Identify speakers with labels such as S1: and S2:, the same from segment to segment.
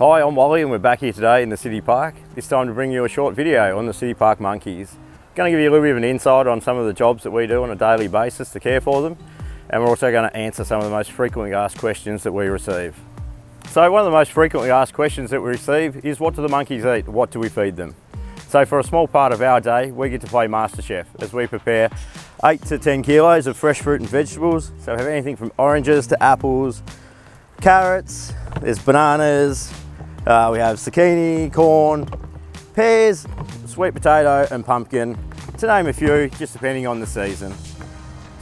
S1: Hi, I'm Wally and we're back here today in the city park. This time to bring you a short video on the city park monkeys. Going to give you a little bit of an insight on some of the jobs that we do on a daily basis to care for them, and we're also going to answer some of the most frequently asked questions that we receive. So one of the most frequently asked questions that we receive is, what do the monkeys eat? What do we feed them? So for a small part of our day, we get to play MasterChef as we prepare 8 to 10 kilos of fresh fruit and vegetables. So we have anything from oranges to apples, carrots, there's bananas, we have zucchini, corn, pears, sweet potato and pumpkin, to name a few, just depending on the season.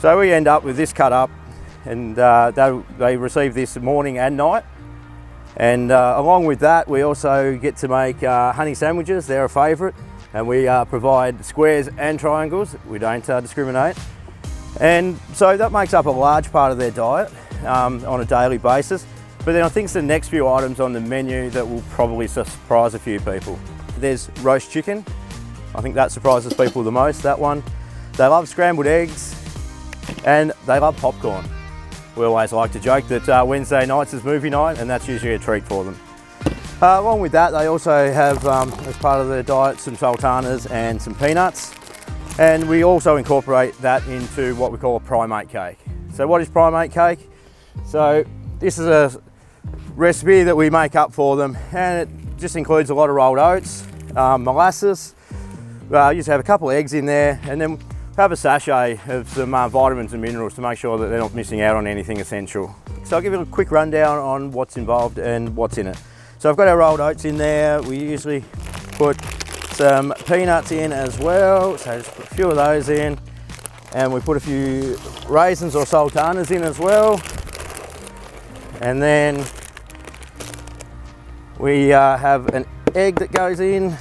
S1: So we end up with this cut up, and they receive this morning and night. And along with that, we also get to make honey sandwiches. They're a favourite, and we provide squares and triangles. We don't discriminate. And so that makes up a large part of their diet on a daily basis. But then I think it's the next few items on the menu that will probably surprise a few people. There's roast chicken. I think that surprises people the most, that one. They love scrambled eggs and they love popcorn. We always like to joke that Wednesday nights is movie night, and that's usually a treat for them. Along with that, they also have, as part of their diet, some sultanas and some peanuts. And we also incorporate that into what we call a primate cake. So what is primate cake? So this is a recipe that we make up for them, and it just includes a lot of rolled oats, molasses. You just have a couple of eggs in there, and then have a sachet of some vitamins and minerals to make sure that they're not missing out on anything essential. So I'll give you a quick rundown on what's involved and what's in it. So I've got our rolled oats in there. We usually put some peanuts in as well, so just put a few of those in, and we put a few raisins or sultanas in as well. And then we have an egg that goes in.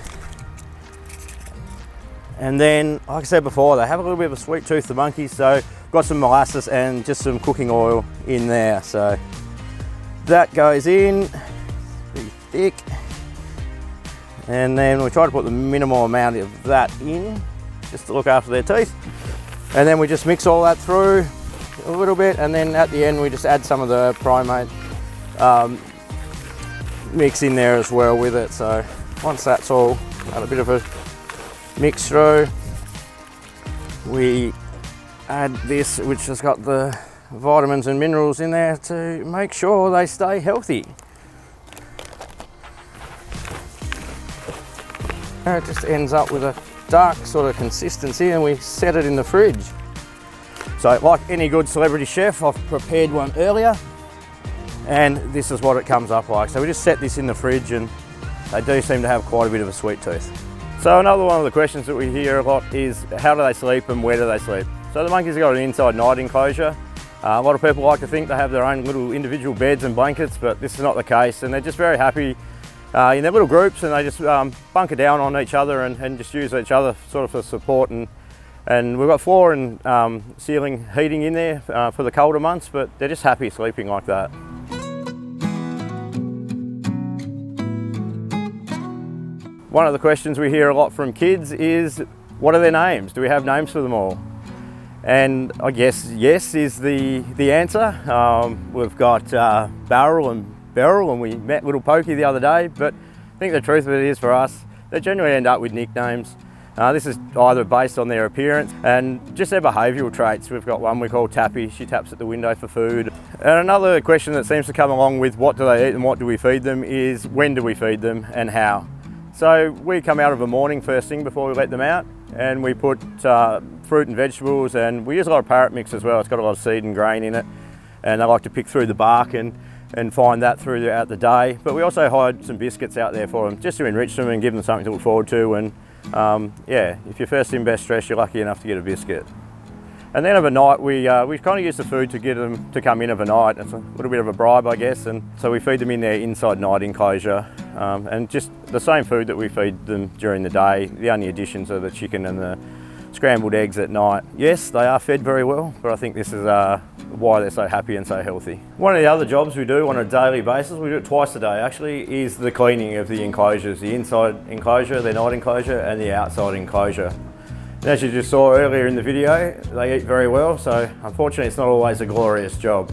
S1: And then, like I said before, they have a little bit of a sweet tooth, the monkeys, so we've got some molasses and just some cooking oil in there. So that goes in, pretty thick. And then we try to put the minimal amount of that in, just to look after their teeth. And then we just mix all that through a little bit, and then at the end we just add some of the primate mix in there as well with it. So once that's all had a bit of a mix through, we add this, which has got the vitamins and minerals in there to make sure they stay healthy. And it just ends up with a dark sort of consistency, and we set it in the fridge. So like any good celebrity chef, I've prepared one earlier, and this is what it comes up like. So we just set this in the fridge, and they do seem to have quite a bit of a sweet tooth. So another one of the questions that we hear a lot is, how do they sleep and where do they sleep? So the monkeys have got an inside night enclosure. A lot of people like to think they have their own little individual beds and blankets, but this is not the case, and they're just very happy in their little groups, and they just bunker down on each other and just use each other sort of for support. And we've got floor and ceiling heating in there for the colder months, but they're just happy sleeping like that. One of the questions we hear a lot from kids is, what are their names? Do we have names for them all? And I guess yes is the answer. We've got Barrel and Beryl, and we met little Pokey the other day, but I think the truth of it is, for us, they generally end up with nicknames. This is either based on their appearance and just their behavioural traits. We've got one we call Tappy. She taps at the window for food. And another question that seems to come along with what do they eat and what do we feed them is, when do we feed them and how? So we come out of a morning first thing before we let them out, and we put fruit and vegetables, and we use a lot of parrot mix as well. It's got a lot of seed and grain in it, and they like to pick through the bark and find that throughout the day. But we also hide some biscuits out there for them, just to enrich them and give them something to look forward to. And yeah, if you're first in best stress, you're lucky enough to get a biscuit. And then overnight, we kind of use the food to get them to come in overnight. It's a little bit of a bribe, I guess, and so we feed them in their inside night enclosure, and just the same food that we feed them during the day. The only additions are the chicken and the scrambled eggs at night. Yes, they are fed very well, but I think this is why they're so happy and so healthy. One of the other jobs we do on a daily basis, we do it twice a day actually, is the cleaning of the enclosures, the inside enclosure, the night enclosure, and the outside enclosure. And as you just saw earlier in the video, they eat very well, so unfortunately it's not always a glorious job.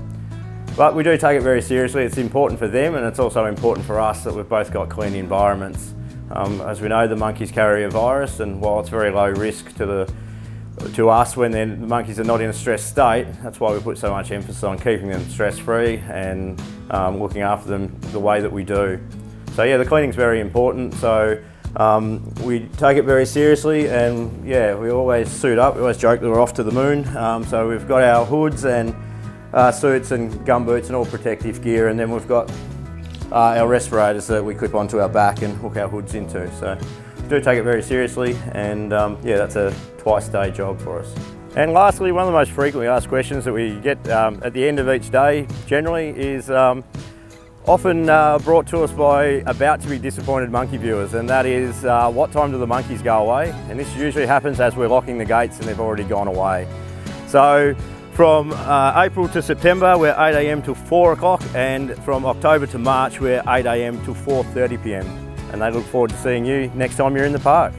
S1: But we do take it very seriously. It's important for them, and it's also important for us that we've both got clean environments. As we know, the monkeys carry a virus, and while it's very low risk to us when the monkeys are not in a stressed state, that's why we put so much emphasis on keeping them stress-free and looking after them the way that we do. So yeah, the cleaning's very important. So we take it very seriously, and yeah, we always suit up. We always joke that we're off to the moon. So we've got our hoods and suits and gumboots and all protective gear, and then we've got our respirators that we clip onto our back and hook our hoods into. So we do take it very seriously, and yeah, that's a twice-a-day job for us. And lastly, one of the most frequently asked questions that we get at the end of each day generally is often brought to us by about to be disappointed monkey viewers, and that is what time do the monkeys go away? And this usually happens as we're locking the gates and they've already gone away. So from April to September, we're 8 AM till 4 o'clock, and from October to March, we're 8 AM till 4:30 PM. And they look forward to seeing you next time you're in the park.